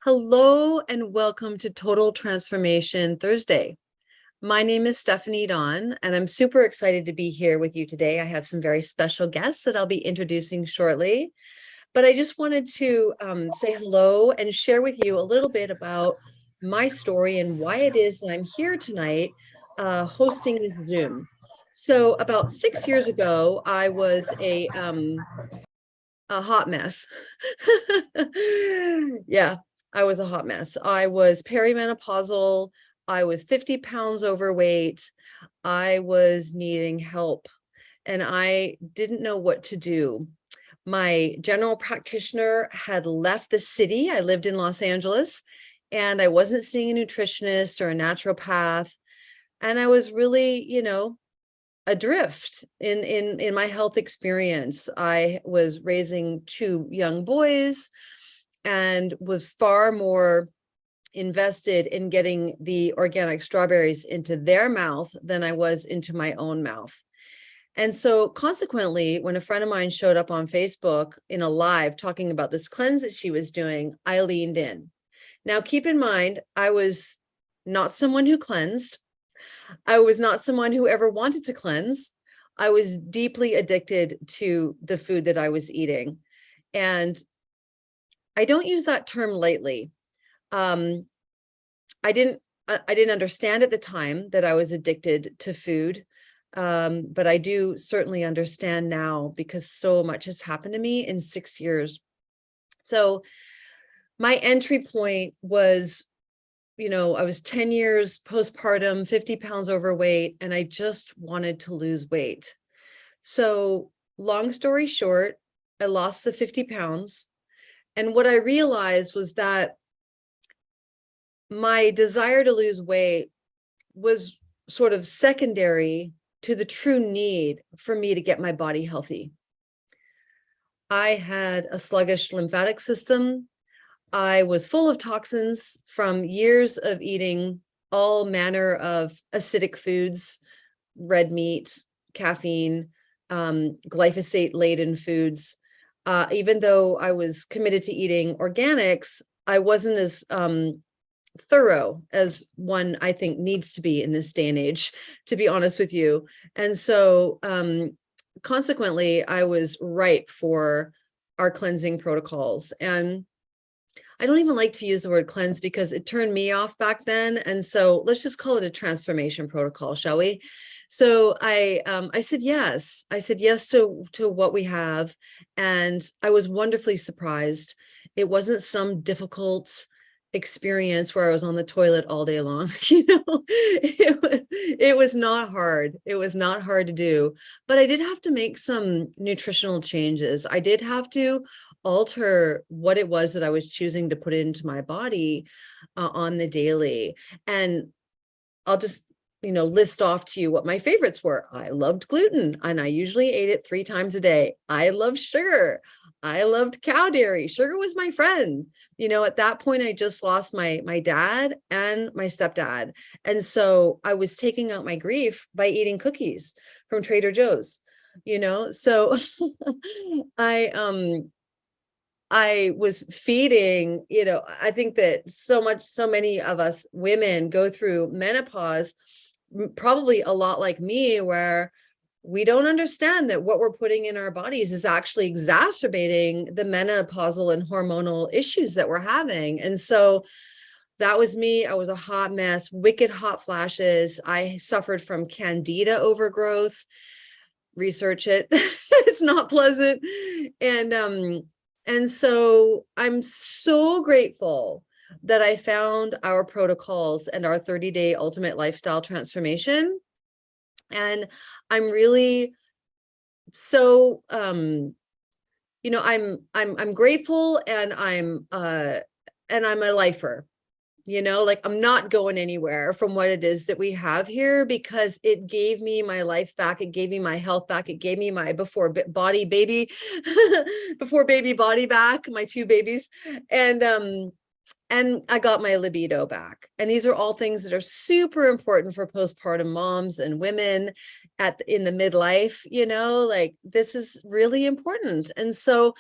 Hello and welcome to Total Transformation Thursday. My name is Stephanie Don, and I'm super excited to be here with you today. I have some very special guests that I'll be introducing shortly, but I just wanted to say hello and share with you a little bit about my story and why it is that I'm here tonight hosting this Zoom. So about 6 years ago, I was a hot mess. Yeah, I was a hot mess. I was perimenopausal. I was 50 pounds overweight. I was needing help and I didn't know what to do. My general practitioner had left the city. I lived in Los Angeles and I wasn't seeing a nutritionist or a naturopath. And I was really, adrift in my health experience. I was raising two young boys and was far more invested in getting the organic strawberries into their mouth than I was into my own mouth. And so consequently, when a friend of mine showed up on Facebook in a live talking about this cleanse that she was doing, I leaned in. Now, keep in mind, I was not someone who cleansed. I was not someone who ever wanted to cleanse. I was deeply addicted to the food that I was eating. And I don't use that term lightly. I didn't understand at the time that I was addicted to food. But I do certainly understand now because so much has happened to me in 6 years. So my entry point was, I was 10 years postpartum, 50 pounds overweight, and I just wanted to lose weight. So long story short, I lost the 50 pounds. And what I realized was that my desire to lose weight was sort of secondary to the true need for me to get my body healthy. I had a sluggish lymphatic system. I was full of toxins from years of eating all manner of acidic foods, red meat, caffeine, glyphosate-laden foods. Even though I was committed to eating organics, I wasn't as thorough as one I think needs to be in this day and age, to be honest with you. And so consequently, I was ripe for our cleansing protocols. And I don't even like to use the word cleanse because it turned me off back then. And so let's just call it a transformation protocol, shall we? So I said yes. I said yes to what we have. And I was wonderfully surprised. It wasn't some difficult experience where I was on the toilet all day long. It was not hard. It was not hard to do, but I did have to make some nutritional changes. I did have to alter what it was that I was choosing to put into my body on the daily. And I'll just, list off to you what my favorites were. I loved gluten and I usually ate it 3 times a day. I loved sugar. I loved cow dairy. Sugar was my friend. At that point, I just lost my dad and my stepdad. And so I was taking out my grief by eating cookies from Trader Joe's, so I was feeding, I think that so many of us women go through menopause, probably a lot like me, where we don't understand that what we're putting in our bodies is actually exacerbating the menopausal and hormonal issues that we're having. And so that was me. I was a hot mess, wicked hot flashes. I suffered from candida overgrowth. Research it. It's not pleasant. And so I'm so grateful that I found our protocols and our 30-day ultimate lifestyle transformation. And I'm really so, I'm grateful and I'm a lifer. I'm not going anywhere from what it is that we have here because it gave me my life back. It gave me my health back. It gave me my before baby body back, my 2 babies. And I got my libido back. And these are all things that are super important for postpartum moms and women in the midlife, this is really important. And so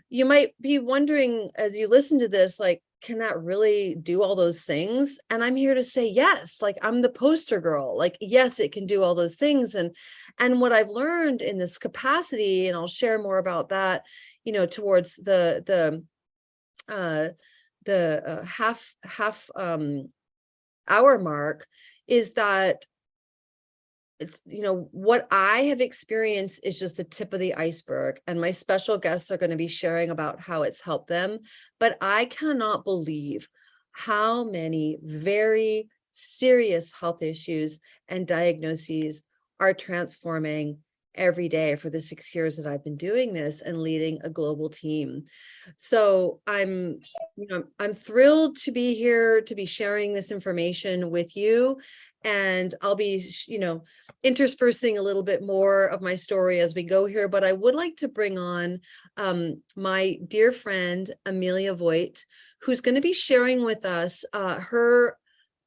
you might be wondering as you listen to this, can that really do all those things? And I'm here to say yes. Like, I'm the poster girl. Like, yes, it can do all those things. And what I've learned in this capacity, and I'll share more about that, towards uh half hour mark, is that it's, what I have experienced is just the tip of the iceberg, and my special guests are going to be sharing about how it's helped them. But I cannot believe how many very serious health issues and diagnoses are transforming every day for the 6 years that I've been doing this and leading a global team. So I'm thrilled to be here, to be sharing this information with you. And I'll be, interspersing a little bit more of my story as we go here, but I would like to bring on my dear friend, Emilia Voigt, who's going to be sharing with us her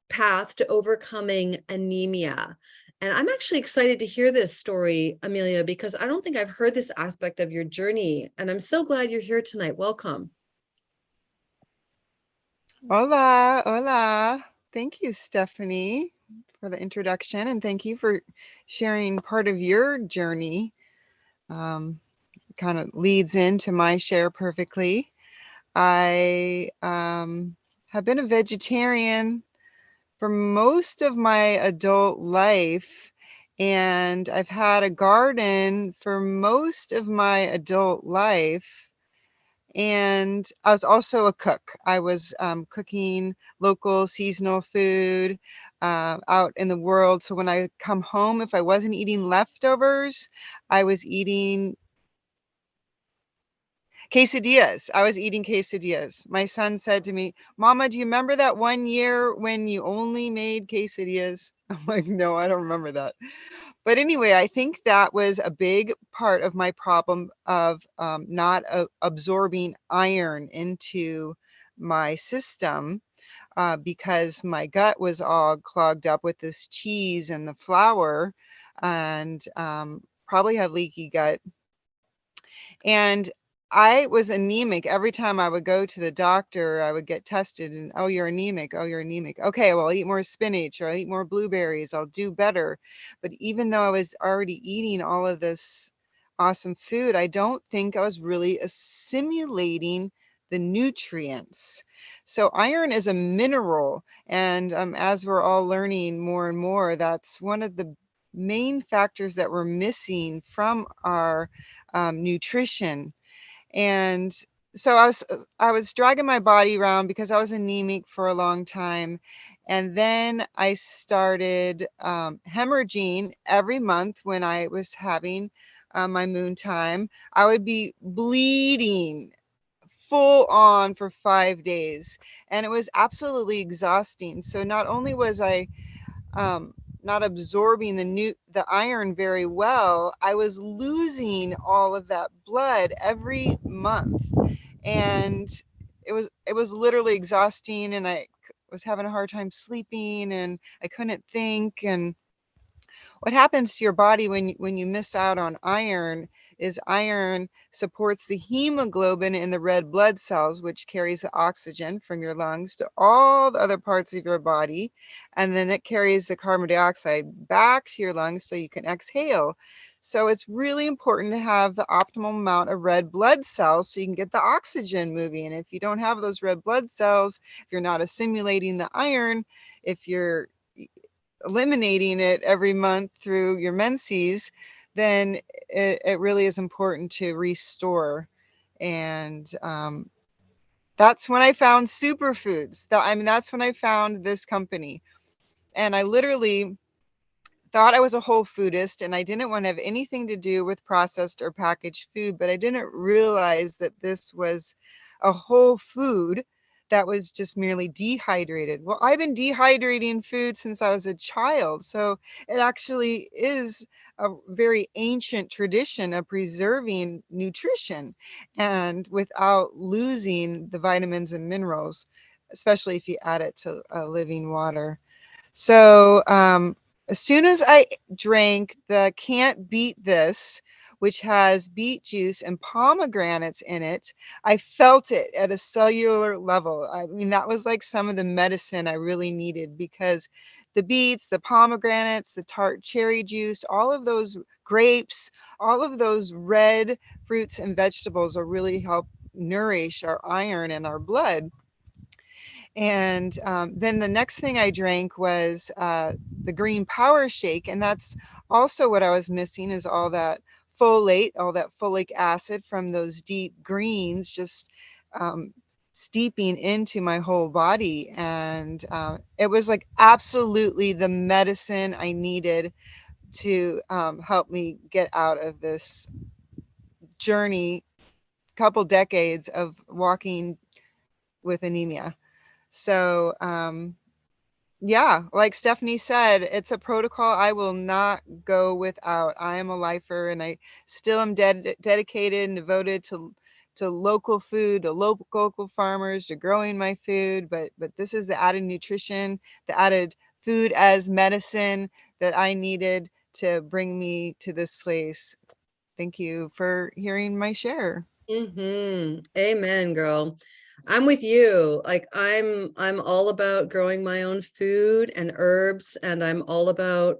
path to overcoming anemia. And I'm actually excited to hear this story, Emilia, because I don't think I've heard this aspect of your journey. And I'm so glad you're here tonight. Welcome. Hola, hola. Thank you, Stephanie, for the introduction, and thank you for sharing part of your journey. Kind of leads into my share perfectly. I have been a vegetarian for most of my adult life, and I've had a garden for most of my adult life. And I was also a cook. I was cooking local seasonal food out in the world. So when I come home, if I wasn't eating leftovers, I was eating quesadillas. I was eating quesadillas. My son said to me, Mama, do you remember that one year when you only made quesadillas? I'm like, no, I don't remember that. But anyway, I think that was a big part of my problem of not absorbing iron into my system because my gut was all clogged up with this cheese and the flour, and probably had leaky gut. And I was anemic. Every time I would go to the doctor, I would get tested and, oh, you're anemic. Oh, you're anemic. Okay, well, I'll eat more spinach or I'll eat more blueberries. I'll do better. But even though I was already eating all of this awesome food, I don't think I was really assimilating the nutrients. So iron is a mineral. And as we're all learning more and more, that's one of the main factors that we're missing from our nutrition. And so I was dragging my body around because I was anemic for a long time. And then I started hemorrhaging every month when I was having my moon time. I would be bleeding full on for 5 days, and it was absolutely exhausting. So not only was I not absorbing the iron very well, I was losing all of that blood every month, and it was literally exhausting, and I was having a hard time sleeping, and I couldn't think. And what happens to your body when you miss out on iron is iron supports the hemoglobin in the red blood cells, which carries the oxygen from your lungs to all the other parts of your body. And then it carries the carbon dioxide back to your lungs so you can exhale. So it's really important to have the optimal amount of red blood cells so you can get the oxygen moving. And if you don't have those red blood cells, if you're not assimilating the iron, if you're eliminating it every month through your menses, then it really is important to restore. And that's when I found superfoods. That's when I found this company. And I literally thought I was a whole foodist and I didn't want to have anything to do with processed or packaged food, but I didn't realize that this was a whole food that was just merely dehydrated. Well, I've been dehydrating food since I was a child, so it actually is a very ancient tradition of preserving nutrition and without losing the vitamins and minerals, especially if you add it to living water. So as soon as I drank the Can't Beat This, which has beet juice and pomegranates in it. I felt it at a cellular level. I mean, that was like some of the medicine I really needed, because the beets, the pomegranates, the tart cherry juice, all of those grapes, all of those red fruits and vegetables will really help nourish our iron and our blood. And then the next thing I drank was the green power shake. And that's also what I was missing, is all that folate, all that folic acid from those deep greens, just um, steeping into my whole body. And it was like absolutely the medicine I needed to help me get out of this journey, couple decades of walking with anemia. So, yeah, like Stephanie said, it's a protocol I will not go without. I am a lifer, and I still am dedicated and devoted to local food, to local farmers, to growing my food. But this is the added nutrition, the added food as medicine that I needed to bring me to this place. Thank you for hearing my share. Amen, girl. I'm with you. Like I'm all about growing my own food and herbs, and I'm all about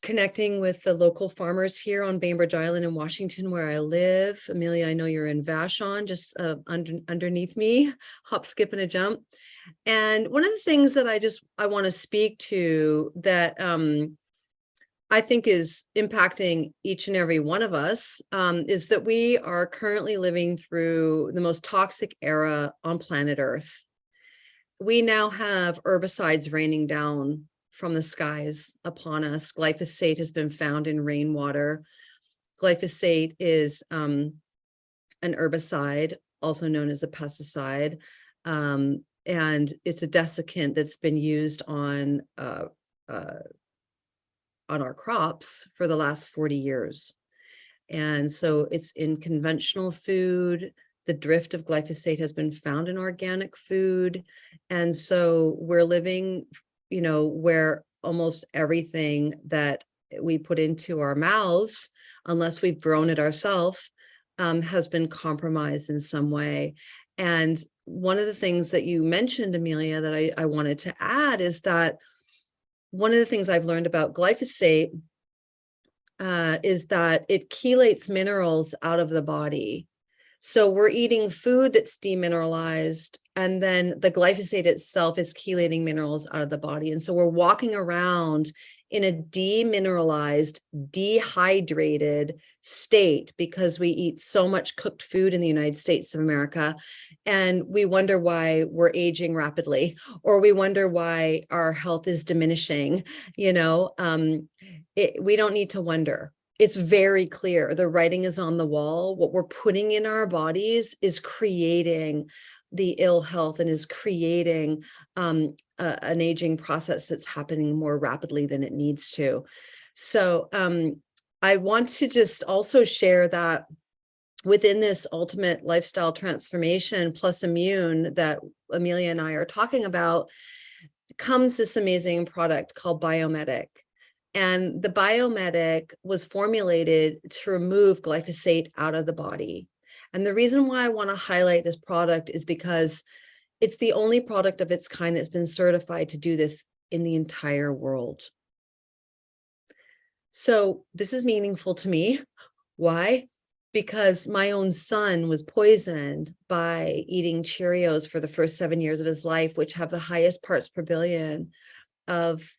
connecting with the local farmers here on Bainbridge Island in Washington, where I live. Emilia, I know you're in Vashon, just underneath me, hop, skip, and a jump. And one of the things that I want to speak to that I think is impacting each and every one of us is that we are currently living through the most toxic era on planet Earth. We now have herbicides raining down from the skies upon us. Glyphosate has been found in rainwater. Glyphosate is an herbicide, also known as a pesticide, and it's a desiccant that's been used on our crops for the last 40 years. And so it's in conventional food. The drift of glyphosate has been found in organic food. And so we're living, where almost everything that we put into our mouths, unless we've grown it ourselves, has been compromised in some way. And one of the things that you mentioned, Emilia, that I wanted to add is that one of the things I've learned about glyphosate is that it chelates minerals out of the body. So we're eating food that's demineralized, and then the glyphosate itself is chelating minerals out of the body. And so we're walking around in a demineralized, dehydrated state because we eat so much cooked food in the United States of America. And we wonder why we're aging rapidly, or we wonder why our health is diminishing. We don't need to wonder. It's very clear. The writing is on the wall. What we're putting in our bodies is creating the ill health and is creating an aging process that's happening more rapidly than it needs to. So I want to just also share that within this ultimate lifestyle transformation plus immune that Emilia and I are talking about comes this amazing product called Biomedic. And the Biomedic was formulated to remove glyphosate out of the body. And the reason why I want to highlight this product is because it's the only product of its kind that's been certified to do this in the entire world. So this is meaningful to me. Why? Because my own son was poisoned by eating Cheerios for the first 7 years of his life, which have the highest parts per billion of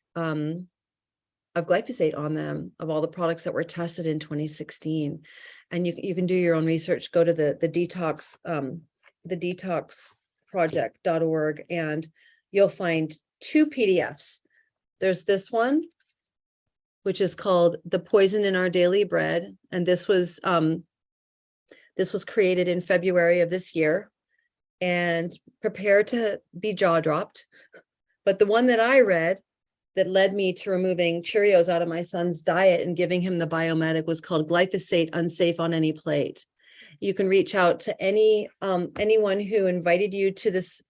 glyphosate on them, of all the products that were tested in 2016. And you can do your own research, go to the detoxproject.org, and you'll find 2 PDFs. There's this one, which is called The Poison in Our Daily Bread. And this was created in February of this year and prepared to be jaw dropped. But the one that I read that led me to removing Cheerios out of my son's diet and giving him the Biomedic was called Glyphosate Unsafe on Any Plate. You can reach out to anyone who invited you to this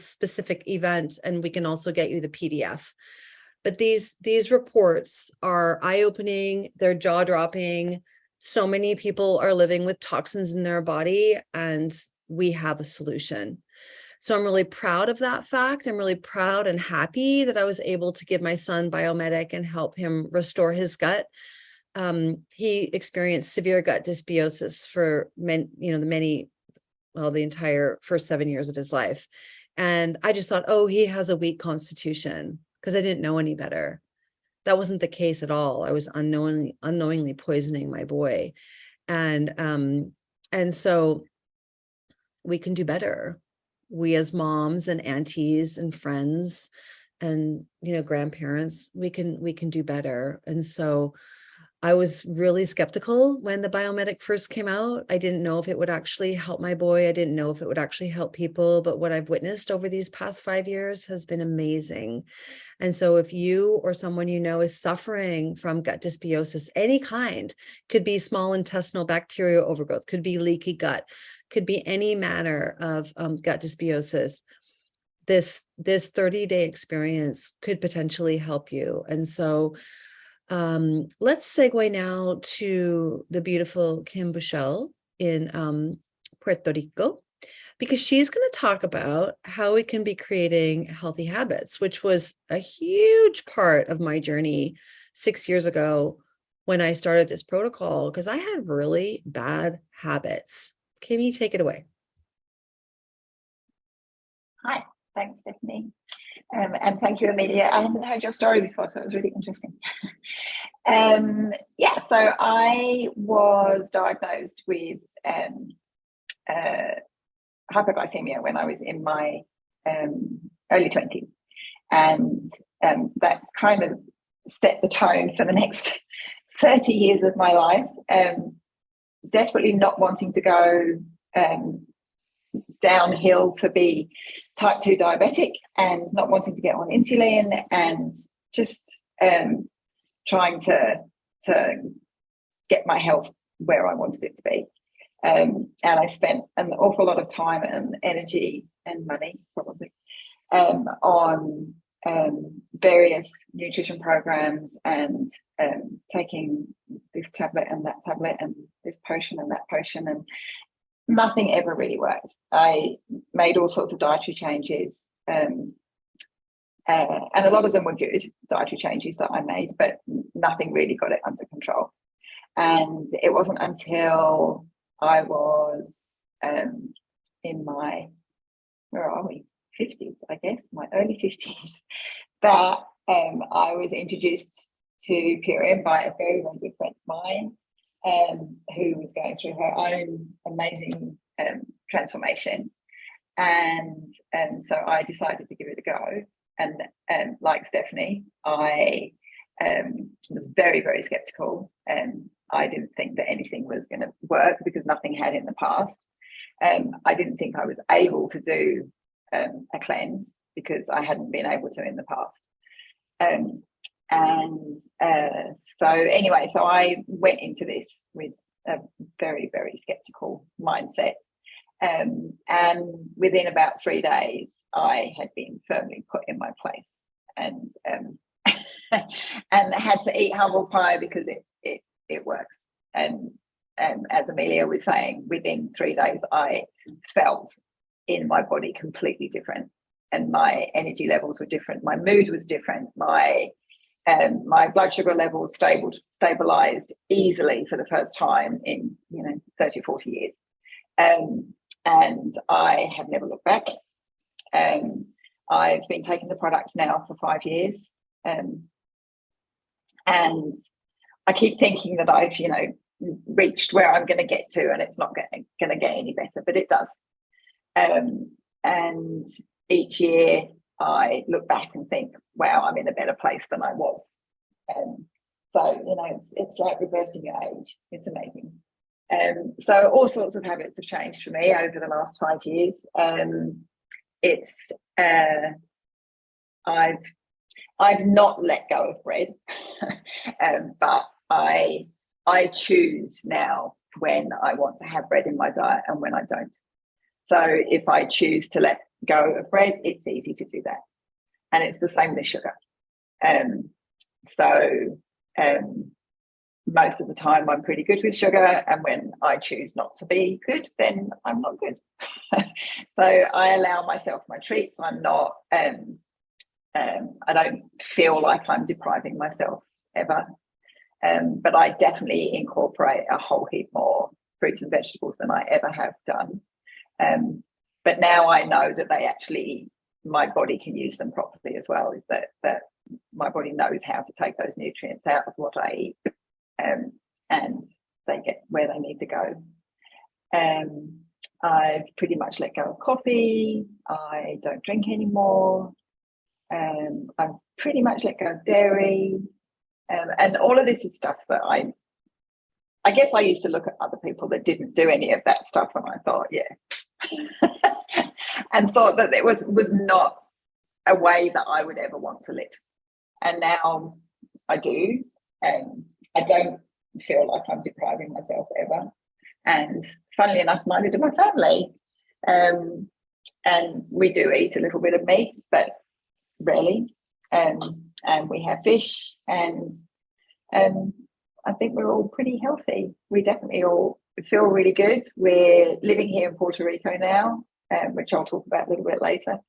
specific event, and we can also get you the PDF. But these reports are eye-opening, they're jaw-dropping. So many people are living with toxins in their body, and we have a solution. So I'm really proud of that fact. I'm really proud and happy that I was able to give my son Biomedic and help him restore his gut. He experienced severe gut dysbiosis for the entire first 7 years of his life. And I just thought, oh, he has a weak constitution, because I didn't know any better. That wasn't the case at all. I was unknowingly poisoning my boy. And so we can do better. We as moms and aunties and friends and, grandparents, we can do better. And so I was really skeptical when the Biomedic first came out. I didn't know if it would actually help my boy. I didn't know if it would actually help people, but what I've witnessed over these past 5 years has been amazing. And so if you or someone you know is suffering from gut dysbiosis, any kind, could be small intestinal bacterial overgrowth, could be leaky gut, could be any manner of gut dysbiosis, this 30-day experience could potentially help you. And so let's segue now to the beautiful Kim Bushell in Puerto Rico, because she's going to talk about how we can be creating healthy habits, which was a huge part of my journey 6 years ago when I started this protocol, because I had really bad habits. Kimmy, take it away. Hi, thanks, Stephanie. And thank you, Emilia. I hadn't heard your story before, so it was really interesting. So I was diagnosed with hypoglycemia when I was in my early 20s. And that kind of set the tone for the next 30 years of my life, desperately not wanting to go downhill to be type 2 diabetic and not wanting to get on insulin, and just trying to get my health where I wanted it to be. And I spent an awful lot of time and energy and money probably on various nutrition programs and taking this tablet and that tablet and this potion and that potion, and nothing ever really worked. I made all sorts of dietary changes, and a lot of them were good dietary changes that I made, but nothing really got it under control. And it wasn't until I was in my, 50s, I guess, my early 50s, that I was introduced to Purium by a very, very good friend of mine, who was going through her own amazing transformation. And so I decided to give it a go. And like Stephanie, I was very, very skeptical. And I didn't think that anything was going to work because nothing had in the past. I didn't think I was able to do a cleanse because I hadn't been able to in the past. So I went into this with a very, very skeptical mindset. And within about 3 days, I had been firmly put in my place and and had to eat humble pie because it works. And as Emilia was saying, within 3 days, I felt in my body completely different, and my energy levels were different. My mood was different. My blood sugar levels stabilized easily for the first time in 30 or 40 years, and I have never looked back. I've been taking the products now for 5 years, and I keep thinking that I've reached where I'm going to get to, and it's not going to get any better, but it does. And each year I look back and think, wow, I'm in a better place than I was. So it's like reversing your age. It's amazing. So all sorts of habits have changed for me over the last 5 years. I've not let go of bread, but I choose now when I want to have bread in my diet and when I don't. So if I choose to let go of bread, it's easy to do that. And it's the same with sugar. So most of the time I'm pretty good with sugar, and when I choose not to be good, then I'm not good. So I allow myself my treats. I'm not, I don't feel like I'm depriving myself ever. But I definitely incorporate a whole heap more fruits and vegetables than I ever have done. But now I know that they actually, my body can use them properly as well, is that my body knows how to take those nutrients out of what I eat, and they get where they need to go. I've pretty much let go of coffee. I don't drink anymore. I've pretty much let go of dairy. And all of this is stuff that I guess I used to look at other people that didn't do any of that stuff, and I thought, yeah, and thought that it was not a way that I would ever want to live. And now I do, and I don't feel like I'm depriving myself ever. And funnily enough, neither do my family. And we do eat a little bit of meat, but rarely. And we have fish, and I think we're all pretty healthy. We definitely all feel really good. We're living here in Puerto Rico now, which I'll talk about a little bit later.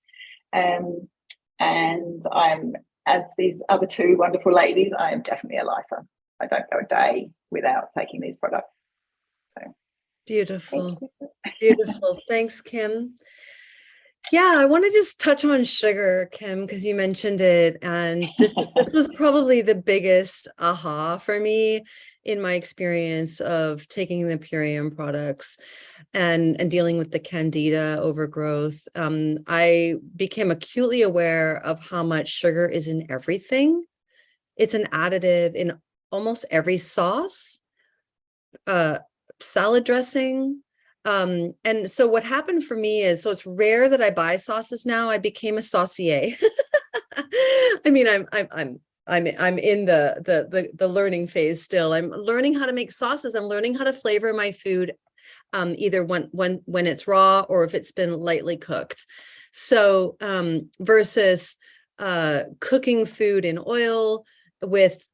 And I'm, as these other two wonderful ladies, I am definitely a lifer. I don't go a day without taking these products. So, Beautiful. Beautiful. Thanks, Kim. Yeah, I want to just touch on sugar, Kim, because you mentioned it. And this was probably the biggest aha for me in my experience of taking the Purium products and dealing with the candida overgrowth. I became acutely aware of how much sugar is in everything. It's an additive in almost every sauce, salad dressing. And so what happened for me is, so it's rare that I buy sauces now. I became a saucier. I mean, I'm in the learning phase still. I'm learning how to make sauces. I'm learning how to flavor my food, either when it's raw or if it's been lightly cooked. So versus cooking food in oil with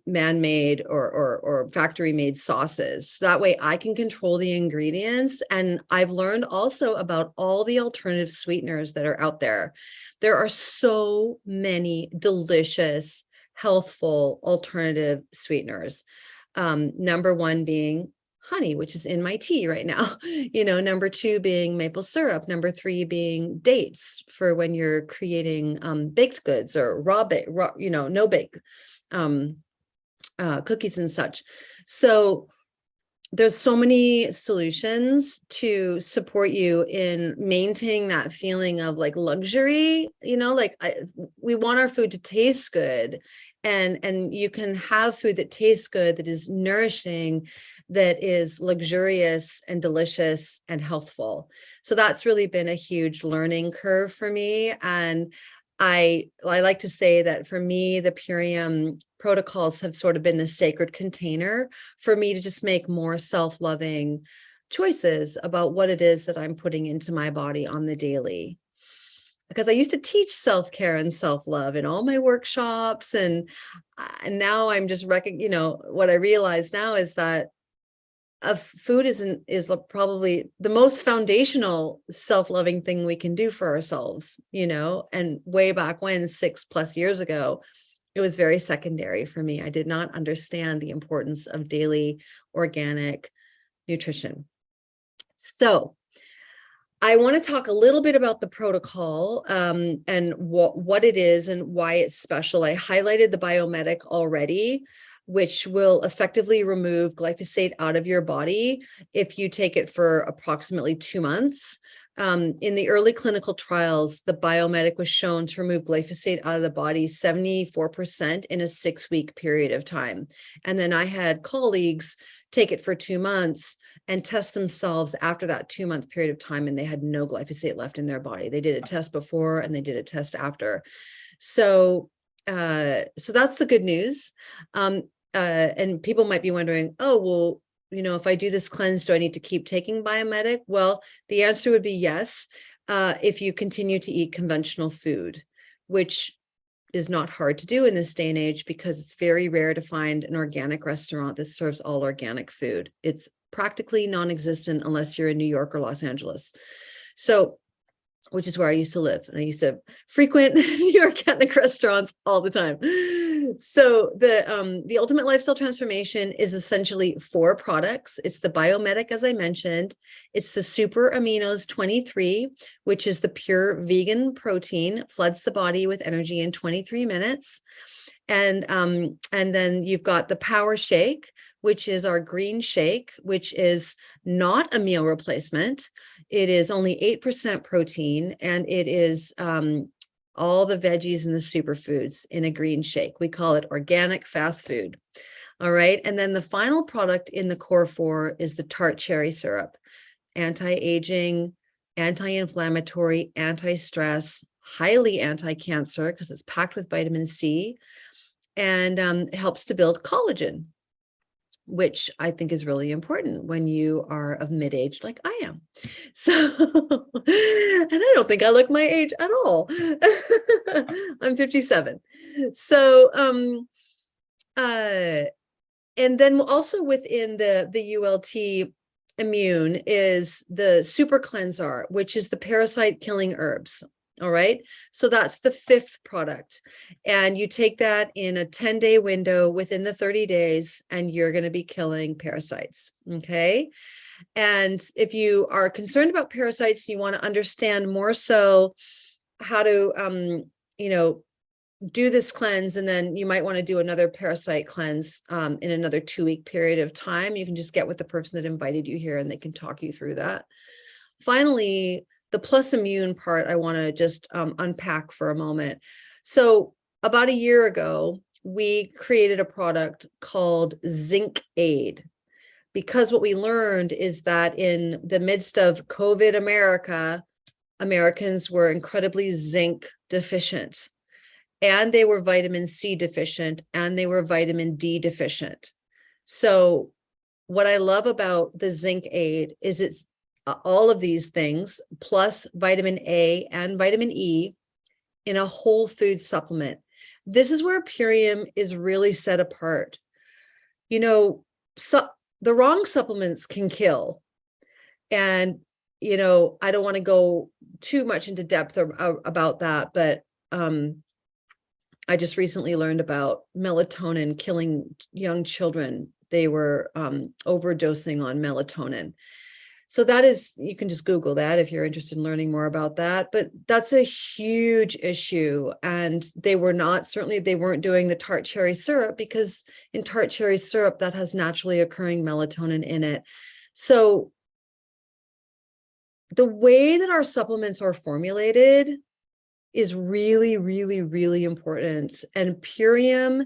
man-made or factory-made sauces. That way I can control the ingredients. And I've learned also about all the alternative sweeteners that are out there. There are so many delicious, healthful alternative sweeteners. Number one being honey, which is in my tea right now. Number two being maple syrup. Number three being dates for when you're creating baked goods or no bake cookies and such. So there's so many solutions to support you in maintaining that feeling of like luxury, we want our food to taste good, and you can have food that tastes good, that is nourishing, that is luxurious and delicious and healthful. So that's really been a huge learning curve for me. And I like to say that for me, the Purium protocols have sort of been the sacred container for me to just make more self-loving choices about what it is that I'm putting into my body on the daily. Because I used to teach self-care and self-love in all my workshops, and now I'm just what I realize now is that food is probably the most foundational self-loving thing we can do for ourselves, and way back when, 6+ years ago, it was very secondary for me. I did not understand the importance of daily organic nutrition. So I want to talk a little bit about the protocol and what it is and why it's special. I highlighted the Biometic already, which will effectively remove glyphosate out of your body if you take it for approximately 2 months. In the early clinical trials, the Biometic was shown to remove glyphosate out of the body 74% in a 6-week period of time. And then I had colleagues take it for 2 months and test themselves after that 2-month period of time, and they had no glyphosate left in their body. They did a test before and they did a test after. So that's the good news. And people might be wondering, oh, well, if I do this cleanse, do I need to keep taking Biometic? Well, the answer would be yes, if you continue to eat conventional food, which is not hard to do in this day and age because it's very rare to find an organic restaurant that serves all organic food. It's practically non-existent unless you're in New York or Los Angeles. So, which is where I used to live. And I used to frequent the organic restaurants all the time. So the Ultimate Lifestyle Transformation is essentially 4 products. It's the Biomedic, as I mentioned. It's the Super Aminos 23, which is the pure vegan protein, floods the body with energy in 23 minutes. And then you've got the Power Shake, which is our green shake, which is not a meal replacement. It is only 8% protein, and it is all the veggies and the superfoods in a green shake. We call it organic fast food. All right. And then the final product in the core 4 is the tart cherry syrup, anti-aging, anti-inflammatory, anti-stress, highly anti-cancer because it's packed with vitamin C, and helps to build collagen, which I think is really important when you are of mid-age like I am. So, and I don't think I look my age at all. I'm 57. So, and then also within the ULT Immune is the Super Cleanser, which is the parasite killing herbs. All right. So that's the 5th product. And you take that in a 10-day window within the 30 days, and you're going to be killing parasites. Okay. And if you are concerned about parasites, you want to understand more so how to, do this cleanse. And then you might want to do another parasite cleanse in another 2-week period of time. You can just get with the person that invited you here and they can talk you through that. Finally, the Plus Immune part, I want to just unpack for a moment. So about a year ago, we created a product called Zinc Aid, because what we learned is that in the midst of COVID America, Americans were incredibly zinc deficient, and they were vitamin C deficient, and they were vitamin D deficient. So what I love about the Zinc Aid is it's all of these things, plus vitamin A and vitamin E in a whole food supplement. This is where Purium is really set apart. So the wrong supplements can kill. And, I don't want to go too much into depth about that, but I just recently learned about melatonin killing young children. They were overdosing on melatonin. So that is, you can just Google that if you're interested in learning more about that, but that's a huge issue. And they weren't doing the tart cherry syrup, because in tart cherry syrup, that has naturally occurring melatonin in it. So the way that our supplements are formulated is really, really, really important. And Purium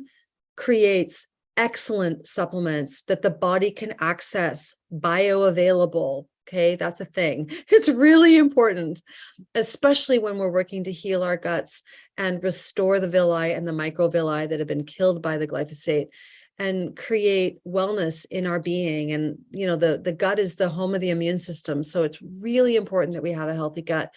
creates excellent supplements that the body can access, bioavailable. Okay, that's a thing. It's really important, especially when we're working to heal our guts and restore the villi and the microvilli that have been killed by the glyphosate, and create wellness in our being. And, the gut is the home of the immune system. So it's really important that we have a healthy gut.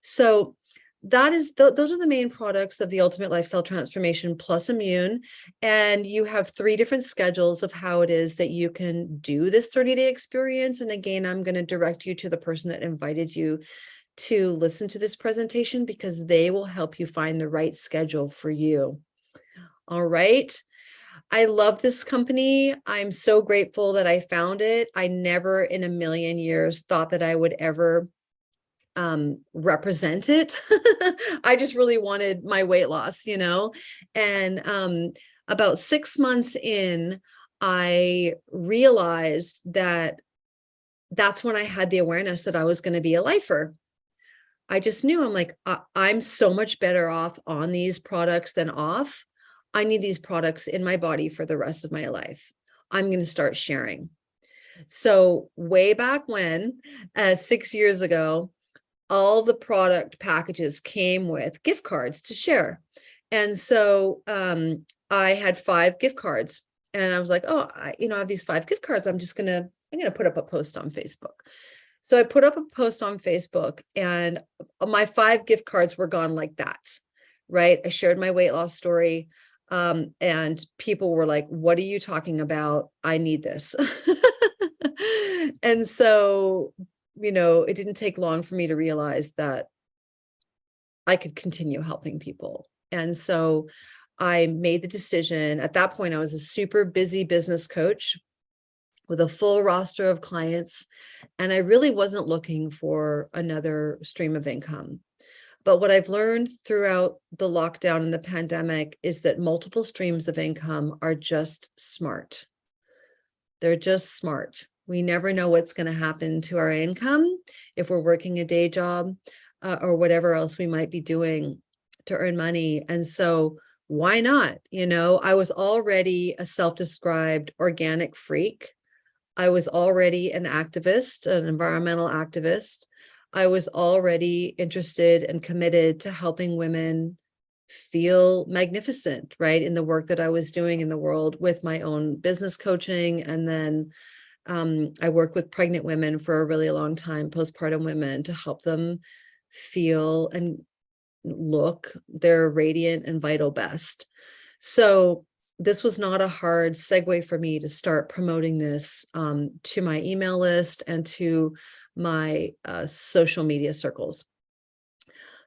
So those are the main products of the Ultimate Lifestyle Transformation Plus Immune. And you have 3 different schedules of how it is that you can do this 30-day experience. And again, I'm going to direct you to the person that invited you to listen to this presentation, because they will help you find the right schedule for you. All right. I love this company. I'm so grateful that I found it. I never in a million years thought that I would ever represent it. I just really wanted my weight loss, and about 6 months in, I realized that that's when I had the awareness that I was going to be a lifer. I just knew, I'm like, I'm so much better off on these products than off. I need these products in my body for the rest of my life. I'm going to start sharing. So way back when, 6 years ago, all the product packages came with gift cards to share. And so I had 5 gift cards, and I was like, I have these 5 gift cards. I'm going to put up a post on Facebook. So I put up a post on Facebook, and my 5 gift cards were gone like that. right? I shared my weight loss story. And people were like, what are you talking about? I need this. And so, it didn't take long for me to realize that I could continue helping people. And so I made the decision. At that point, I was a super busy business coach with a full roster of clients, and I really wasn't looking for another stream of income. But what I've learned throughout the lockdown and the pandemic is that multiple streams of income are just smart. They're just smart. We never know what's going to happen to our income if we're working a day job or whatever else we might be doing to earn money. And so why not? I was already a self-described organic freak. I was already an activist, an environmental activist. I was already interested and committed to helping women feel magnificent, right? In the work that I was doing in the world with my own business coaching. And then I worked with pregnant women for a really long time, postpartum women, to help them feel and look their radiant and vital best. So this was not a hard segue for me to start promoting this to my email list and to my social media circles.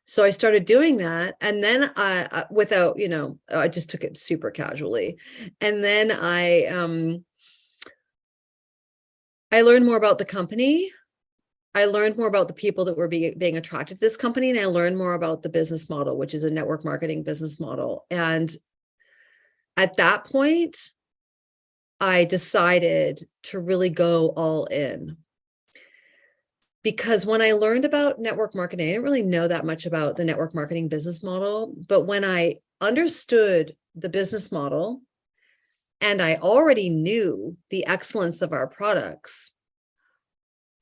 So I started doing that, and then without, I just took it super casually. And then I learned more about the company. I learned more about the people that were being attracted to this company, and I learned more about the business model, which is a network marketing business model. And at that point, I decided to really go all in. Because when I learned about network marketing, I didn't really know that much about the network marketing business model. But when I understood the business model and I already knew the excellence of our products,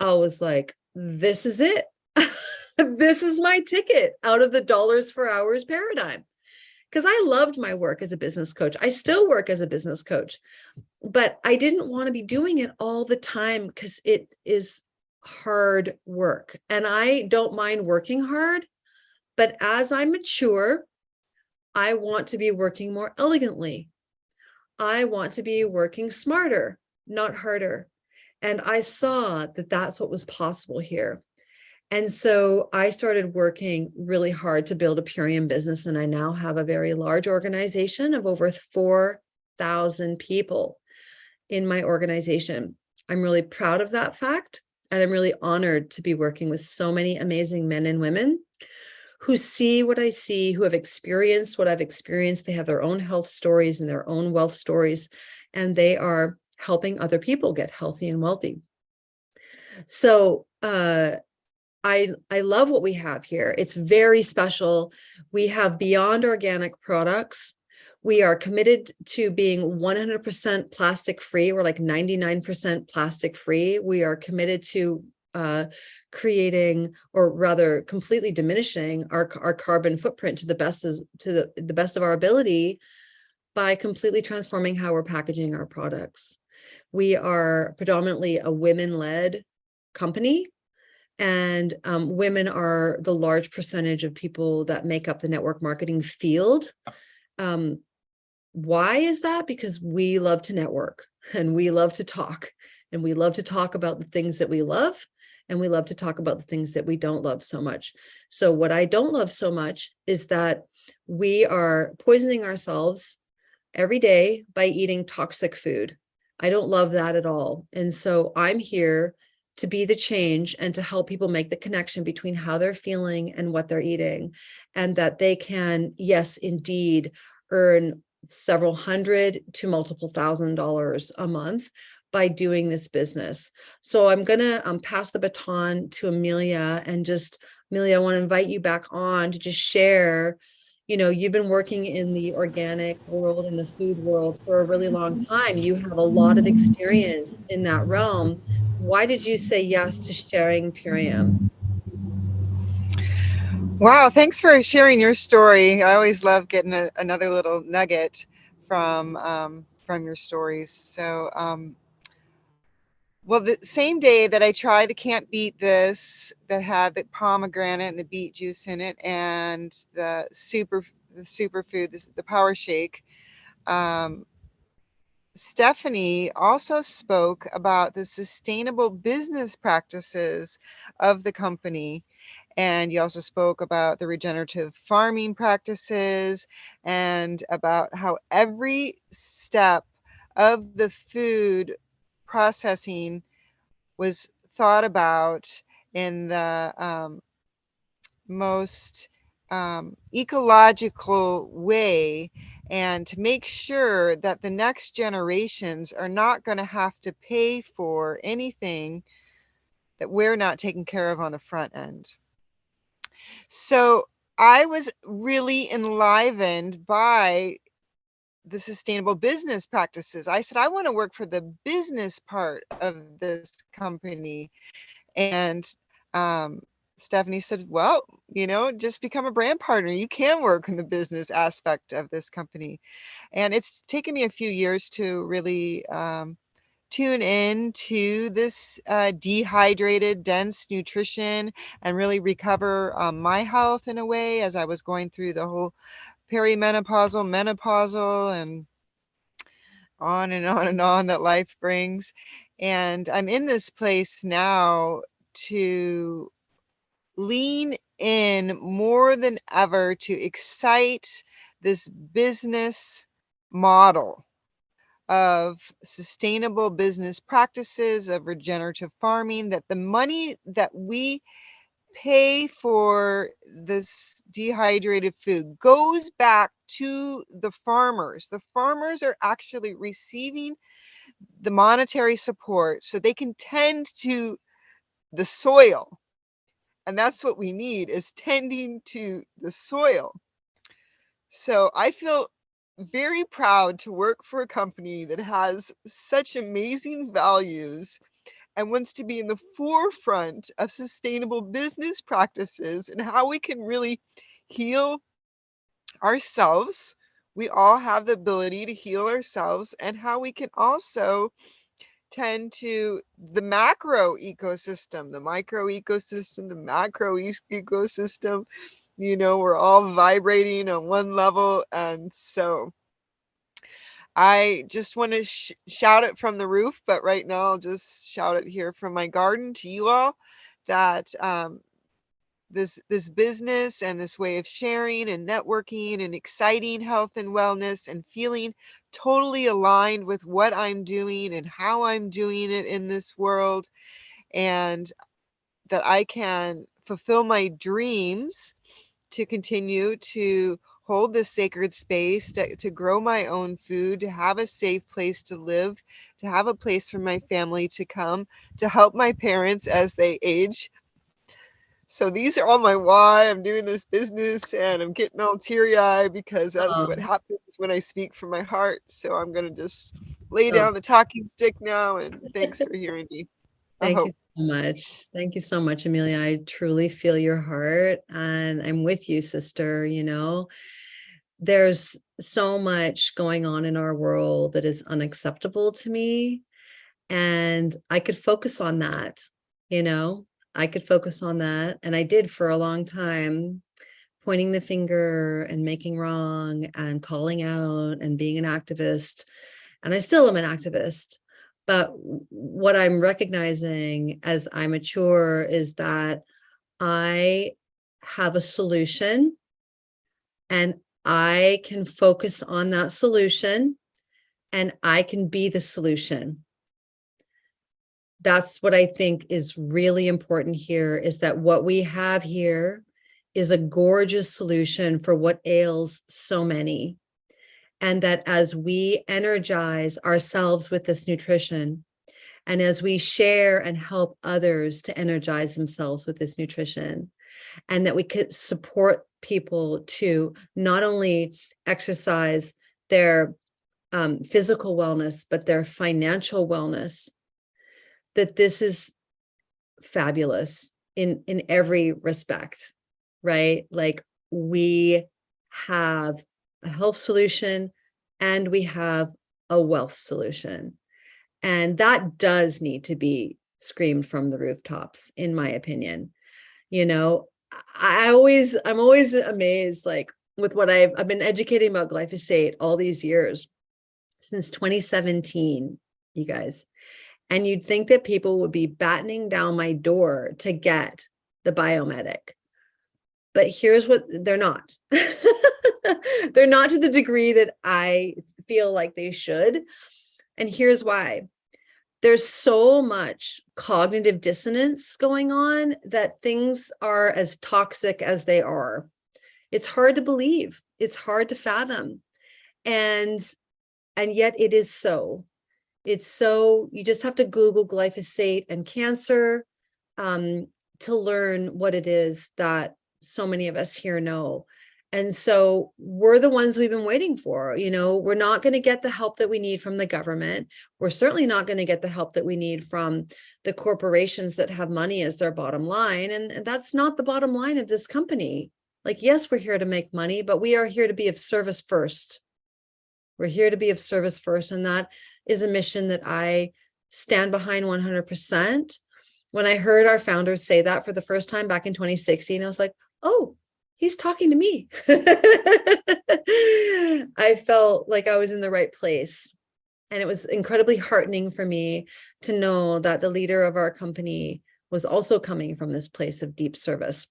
I was like, this is it. This is my ticket out of the dollars for hours paradigm. Because I loved my work as a business coach. I still work as a business coach, but I didn't want to be doing it all the time because it is hard work. And I don't mind working hard, but as I mature, I want to be working more elegantly. I want to be working smarter, not harder. And I saw that that's what was possible here. And so I started working really hard to build a Purium business. And I now have a very large organization of over 4,000 people in my organization. I'm really proud of that fact. And I'm really honored to be working with so many amazing men and women who see what I see, who have experienced what I've experienced. They have their own health stories and their own wealth stories, and they are helping other people get healthy and wealthy. So I love what we have here. It's very special. We have beyond organic products. We are committed to being 100% plastic free. We're like 99% plastic free. We are committed to creating, or rather completely diminishing our carbon footprint to the best of our ability by completely transforming how we're packaging our products. We are predominantly a women-led company, and women are the large percentage of people that make up the network marketing field. Why is that? Because we love to network, and we love to talk, and we love to talk about the things that we love, and we love to talk about the things that we don't love so much. So what I don't love so much is that we are poisoning ourselves every day by eating toxic food. I don't love that at all. And so I'm here to be the change and to help people make the connection between how they're feeling and what they're eating, and that they can, yes, indeed, earn several hundred to multiple $1,000s a month by doing this business. So I'm going to pass the baton to Emilia, and Emilia, I want to invite you back on to just share. You've been working in the organic world, in the food world for a really long time. You have a lot of experience in that realm. Why did you say yes to sharing Purium? Wow, thanks for sharing your story. I always love getting another little nugget from your stories. So, well, the same day that I tried the Can't Beat This, that had the pomegranate and the beet juice in it, and the superfood, the power shake. Stephanie also spoke about the sustainable business practices of the company. And you also spoke about the regenerative farming practices and about how every step of the food processing was thought about in the most ecological way, and to make sure that the next generations are not going to have to pay for anything that we're not taking care of on the front end. So I was really enlivened by the sustainable business practices. I said, I want to work for the business part of this company. And Stephanie said, well, just become a brand partner. You can work in the business aspect of this company. And it's taken me a few years to really tune in to this dehydrated, dense nutrition and really recover my health in a way as I was going through the whole perimenopausal, menopausal, and on and on and on that life brings. And I'm in this place now to lean in more than ever to excite this business model of sustainable business practices, of regenerative farming, that the money that we pay for this dehydrated food goes back to the farmers. The farmers are actually receiving the monetary support so they can tend to the soil. And that's what we need, is tending to the soil. So I feel very proud to work for a company that has such amazing values and wants to be in the forefront of sustainable business practices and how we can really heal ourselves. We all have the ability to heal ourselves, and how we can also tend to the macro ecosystem, the micro ecosystem, the macro ecosystem. We're all vibrating on one level. And so I just want to shout it from the roof, but right now I'll just shout it here from my garden to you all, that this business and this way of sharing and networking and exciting health and wellness and feeling totally aligned with what I'm doing and how I'm doing it in this world, and that I can fulfill my dreams to continue to hold this sacred space, to grow my own food, to have a safe place to live, to have a place for my family to come, to help my parents as they age. So these are all my why. I'm doing this business and I'm getting all teary-eyed because that's what happens when I speak from my heart. So I'm going to just lay down the talking stick now, and thanks for hearing me. Thank you so much. Thank you so much, Emilia. I truly feel your heart, and I'm with you, sister. There's so much going on in our world that is unacceptable to me, and I could focus on that. I could focus on that, and I did for a long time, pointing the finger and making wrong and calling out and being an activist. And I still am an activist. But what I'm recognizing as I mature is that I have a solution, and I can focus on that solution, and I can be the solution. That's what I think is really important here, is that what we have here is a gorgeous solution for what ails so many. And that as we energize ourselves with this nutrition, and as we share and help others to energize themselves with this nutrition, and that we could support people to not only exercise their physical wellness, but their financial wellness, that this is fabulous in every respect, right? Like, we have a health solution and we have a wealth solution. And that does need to be screamed from the rooftops, in my opinion. I'm always amazed, like, with what I've been educating about glyphosate all these years, since 2017, you guys. And you'd think that people would be battening down my door to get the biomedic. But here's what they're not. They're not to the degree that I feel like they should. And here's why. There's so much cognitive dissonance going on that things are as toxic as they are. It's hard to believe. It's hard to fathom. And yet it is so. It's so, you just have to Google glyphosate and cancer to learn what it is that so many of us here know. And so we're the ones we've been waiting for. You know, we're not going to get the help that we need from the government. We're certainly not going to get the help that we need from the corporations that have money as their bottom line. And that's not the bottom line of this company. Like, yes, we're here to make money, but we are here to be of service first. We're here to be of service first. And that is a mission that I stand behind 100%. When I heard our founders say that for the first time back in 2016, I was like, oh, he's talking to me. I felt like I was in the right place. And it was incredibly heartening for me to know that the leader of our company was also coming from this place of deep service,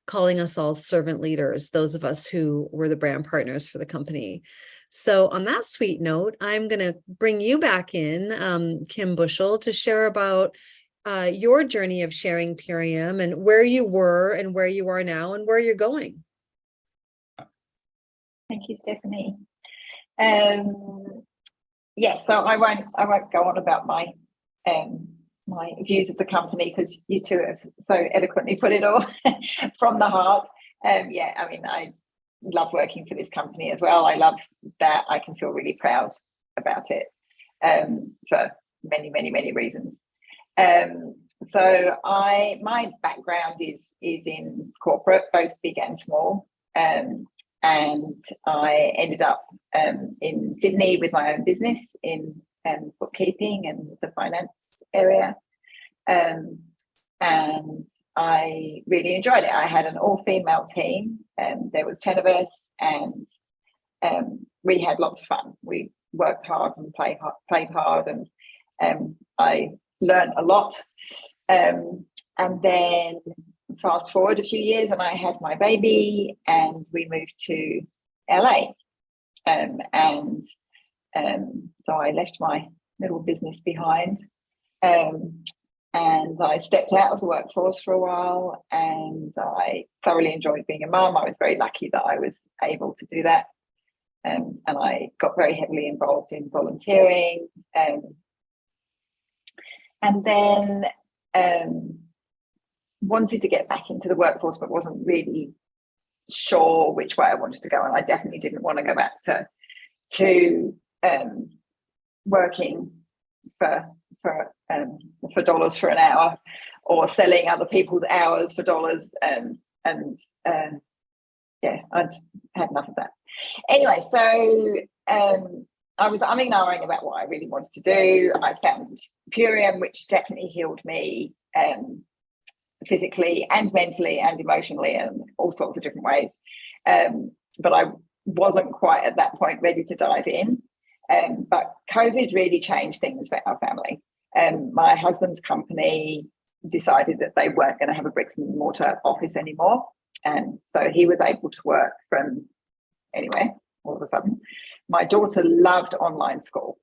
calling us all servant leaders, those of us who were the brand partners for the company. So on that sweet note, I'm going to bring you back in, Kim Bushell, to share about your journey of sharing Purium and where you were and where you are now and where you're going. Thank you, Stephanie. Yes, so I won't go on about my my views of the company, because you two have so eloquently put it all from the heart. Yeah, I mean, I love working for this company as well. I love that I can feel really proud about it for many reasons. So my background is in corporate, both big and small, and I ended up in Sydney with my own business in bookkeeping and the finance area, and I really enjoyed it. I had an all-female team, and there was 10 of us, and we had lots of fun. We worked hard and played hard, and I learned a lot. And then fast forward a few years, and I had my baby, and we moved to LA. So I left my little business behind, and I stepped out of the workforce for a while, and I thoroughly enjoyed being a mum. I was very lucky that I was able to do that. And I got very heavily involved in volunteering. And then wanted to get back into the workforce, but wasn't really sure which way I wanted to go. And I definitely didn't want to go back to working for dollars for an hour, or selling other people's hours for dollars. Yeah, I'd had enough of that. Anyway, so I'm ignoring about what I really wanted to do. I found Purium, which definitely healed me physically and mentally and emotionally and all sorts of different ways. But I wasn't quite at that point ready to dive in. But COVID really changed things for our family. My husband's company decided that they weren't going to have a bricks and mortar office anymore. And so he was able to work from anywhere all of a sudden. My daughter loved online school,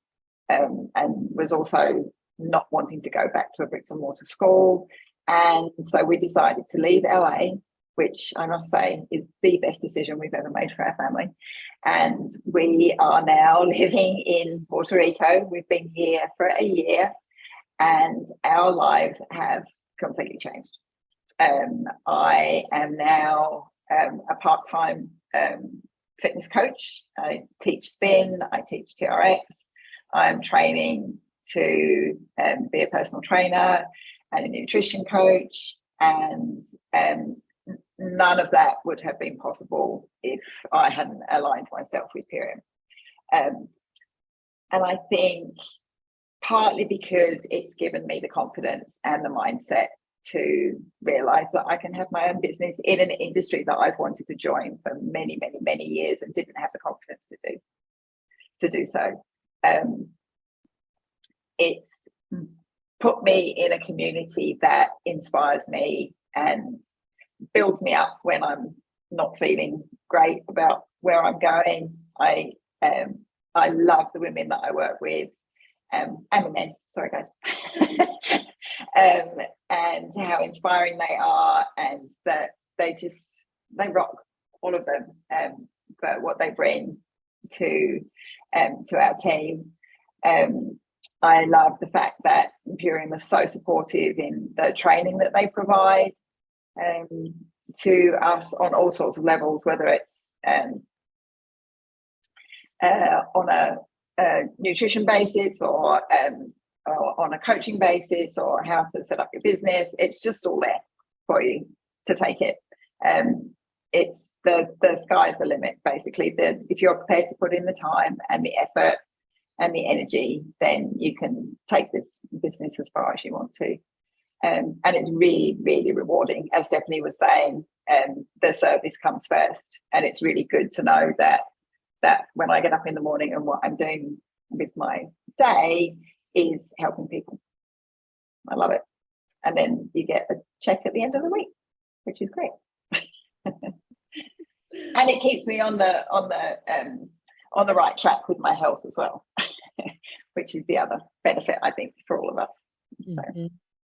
and was also not wanting to go back to a bricks and mortar school. And so we decided to leave LA, which I must say is the best decision we've ever made for our family. And we are now living in Puerto Rico. We've been here for a year, and our lives have completely changed. I am now a part-time fitness coach. I teach spin, I teach TRX. I'm training to be a personal trainer and a nutrition coach, and none of that would have been possible if I hadn't aligned myself with Purium. And I think partly because it's given me the confidence and the mindset to realize that I can have my own business in an industry that I've wanted to join for many, many, many years and didn't have the confidence to do so. It's put me in a community that inspires me and builds me up when I'm not feeling great about where I'm going. I love the women that I work with, and the men, sorry guys, and how inspiring they are, and that they rock, all of them, for what they bring to our team. I love the fact that Imperium is so supportive in the training that they provide to us on all sorts of levels, whether it's on a nutrition basis or on a coaching basis, or how to set up your business. It's just all there for you to take it. It's the sky's the limit, basically. If you're prepared to put in the time and the effort and the energy, then you can take this business as far as you want to. And it's really, really rewarding. As Stephanie was saying, the service comes first. And it's really good to know that when I get up in the morning and what I'm doing with my day is helping people. I love it. And then you get a check at the end of the week, which is great. And it keeps me on the right track with my health as well, which is the other benefit, I think, for all of us. Mm-hmm.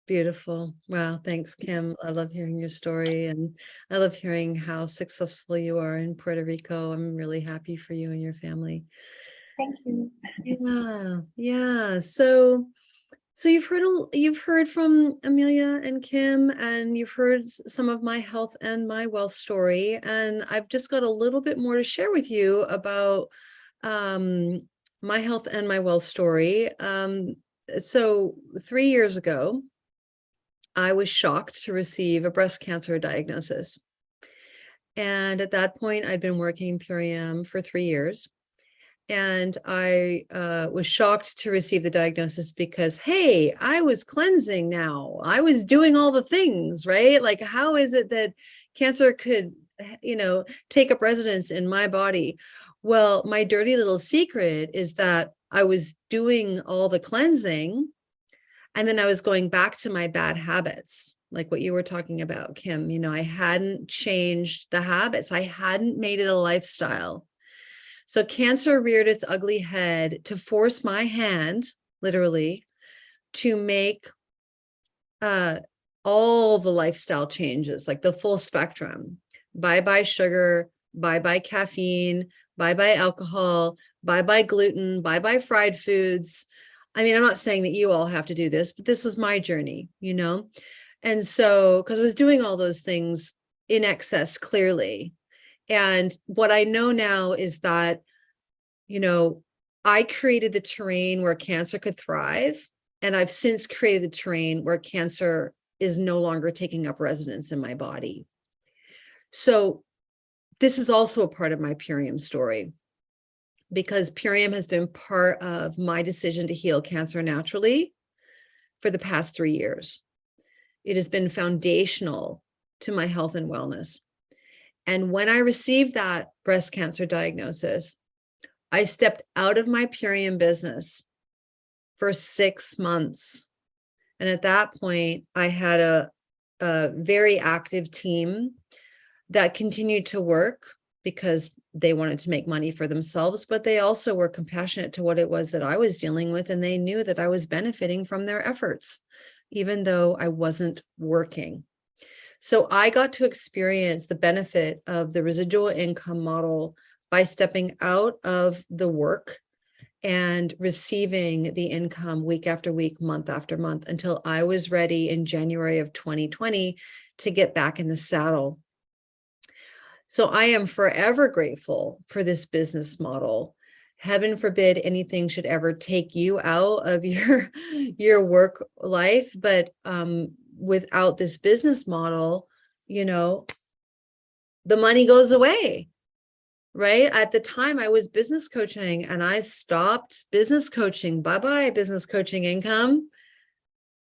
Beautiful. Wow. Thanks, Kim. I love hearing your story, and I love hearing how successful you are in Puerto Rico. I'm really happy for you and your family. Thank you. Yeah. So you've heard from Emilia and Kim, and you've heard some of my health and my wealth story, and I've just got a little bit more to share with you about my health and my wealth story. So 3 years ago, I was shocked to receive a breast cancer diagnosis. And at that point, I'd been working Imperium for 3 years. And I was shocked to receive the diagnosis because, hey, I was cleansing now. I was doing all the things, right? Like, how is it that cancer could, take up residence in my body? Well, my dirty little secret is that I was doing all the cleansing, and then I was going back to my bad habits, like what you were talking about, Kim. I hadn't changed the habits. I hadn't made it a lifestyle. So cancer reared its ugly head to force my hand, literally, to make all the lifestyle changes, like the full spectrum. Bye-bye sugar, bye-bye caffeine, bye-bye alcohol, bye-bye gluten, bye-bye fried foods. I mean, I'm not saying that you all have to do this, but this was my journey, And so, because I was doing all those things in excess, clearly. And what I know now is that, I created the terrain where cancer could thrive. And I've since created the terrain where cancer is no longer taking up residence in my body. So this is also a part of my Purium story, because Purium has been part of my decision to heal cancer naturally for the past 3 years. It has been foundational to my health and wellness. And when I received that breast cancer diagnosis, I stepped out of my Purium business for 6 months. And at that point, I had a very active team that continued to work because they wanted to make money for themselves, but they also were compassionate to what it was that I was dealing with. And they knew that I was benefiting from their efforts, even though I wasn't working. So I got to experience the benefit of the residual income model by stepping out of the work and receiving the income week after week, month after month, until I was ready in January of 2020 to get back in the saddle. So I am forever grateful for this business model. Heaven forbid anything should ever take you out of your work life. But without this business model, the money goes away, right? At the time I was business coaching and I stopped business coaching. Bye-bye business coaching income.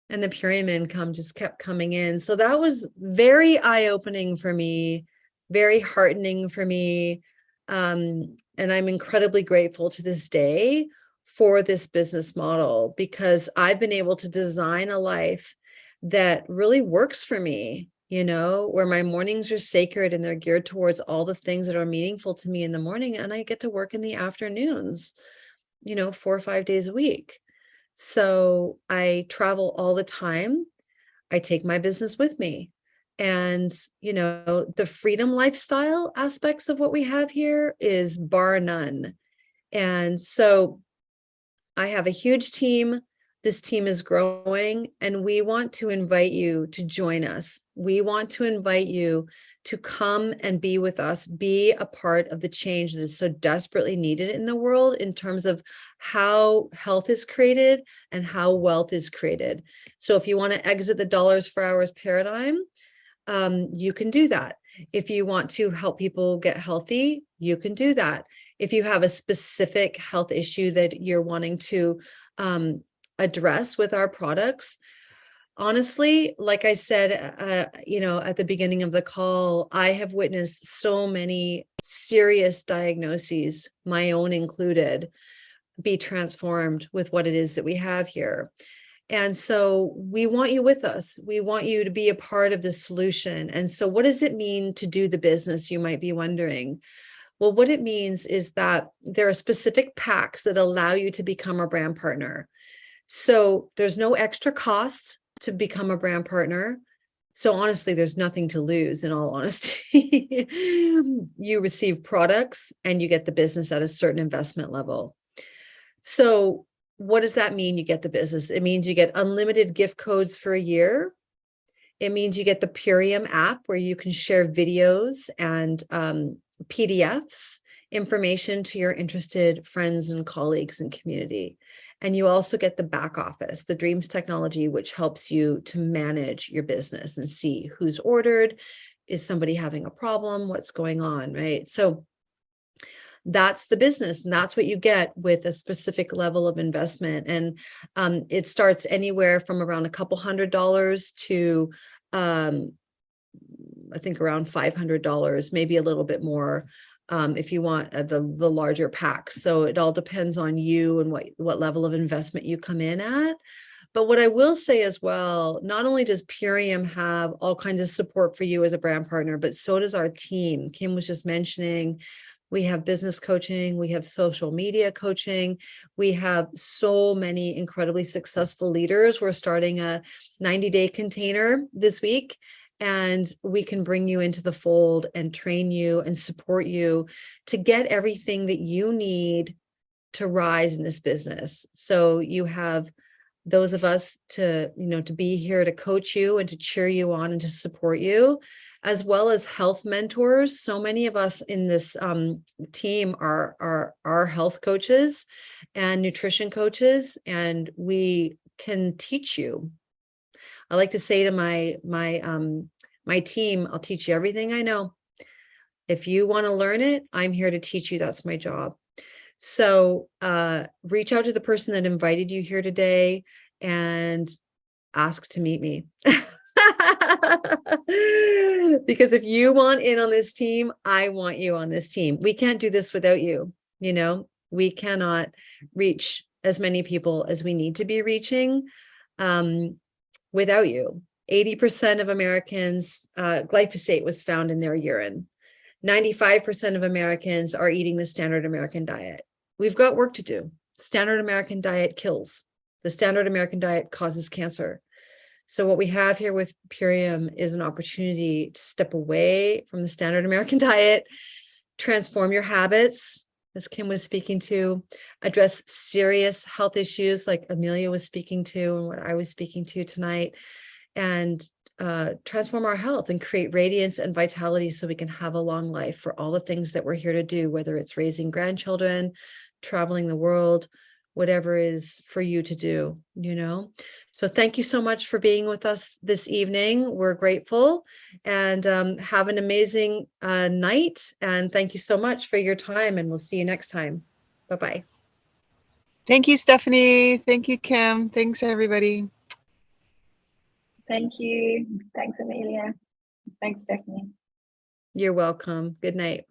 and the Purium income just kept coming in. So that was very eye-opening for me, very heartening for me. And I'm incredibly grateful to this day for this business model, because I've been able to design a life that really works for me, where my mornings are sacred and they're geared towards all the things that are meaningful to me in the morning. And I get to work in the afternoons, 4 or 5 days a week. So I travel all the time. I take my business with me. And, the freedom lifestyle aspects of what we have here is bar none. And so I have a huge team. This team is growing, and we want to invite you to join us. We want to invite you to come and be with us, be a part of the change that is so desperately needed in the world in terms of how health is created and how wealth is created. So if you want to exit the dollars for hours paradigm, you can do that. If you want to help people get healthy, you can do that. If you have a specific health issue that you're wanting to address with our products, honestly, like I said, at the beginning of the call, I have witnessed so many serious diagnoses, my own included, be transformed with what it is that we have here. And so we want you with us. We want you to be a part of the solution. And so what does it mean to do the business, you might be wondering? Well, what it means is that there are specific packs that allow you to become a brand partner. So there's no extra cost to become a brand partner. So honestly, there's nothing to lose, in all honesty. You receive products and you get the business at a certain investment level. So what does that mean? You get the business. It means you get unlimited gift codes for a year. It means you get the Purium app where you can share videos and PDFs, information to your interested friends and colleagues and community. And you also get the back office, the Dreams technology, which helps you to manage your business and see who's ordered. Is somebody having a problem? What's going on, right? So that's the business, and that's what you get with a specific level of investment. And it starts anywhere from around a couple $100 to I think around $500, maybe a little bit more if you want the larger packs. So it all depends on you and what level of investment you come in at. But what I will say as well, not only does Purium have all kinds of support for you as a brand partner, but so does our team. Kim was just mentioning, we have business coaching, we have social media coaching, we have so many incredibly successful leaders. We're starting a 90-day container this week, and we can bring you into the fold and train you and support you to get everything that you need to rise in this business. So you have those of us to be here to coach you and to cheer you on and to support you, as well as health mentors. So many of us in this team are health coaches and nutrition coaches, and we can teach you. I like to say to my team, I'll teach you everything I know. If you want to learn it, I'm here to teach you. That's my job. So reach out to the person that invited you here today and ask to meet me. Because if you want in on this team, I want you on this team. We can't do this without you. We cannot reach as many people as we need to be reaching without you. 80% of Americans, glyphosate was found in their urine. 95% of Americans are eating the standard American diet. We've got work to do. Standard American diet kills. The standard American diet causes cancer. So what we have here with Purium is an opportunity to step away from the standard American diet, transform your habits, as Kim was speaking to, address serious health issues like Emilia was speaking to and what I was speaking to tonight, and transform our health and create radiance and vitality so we can have a long life for all the things that we're here to do, whether it's raising grandchildren, traveling the world, whatever is for you to do, So thank you so much for being with us this evening. We're grateful, and have an amazing night. And thank you so much for your time, and we'll see you next time. Bye-bye. Thank you, Stephanie. Thank you, Kim. Thanks, everybody. Thank you. Thanks, Emilia. Thanks, Stephanie. You're welcome. Good night.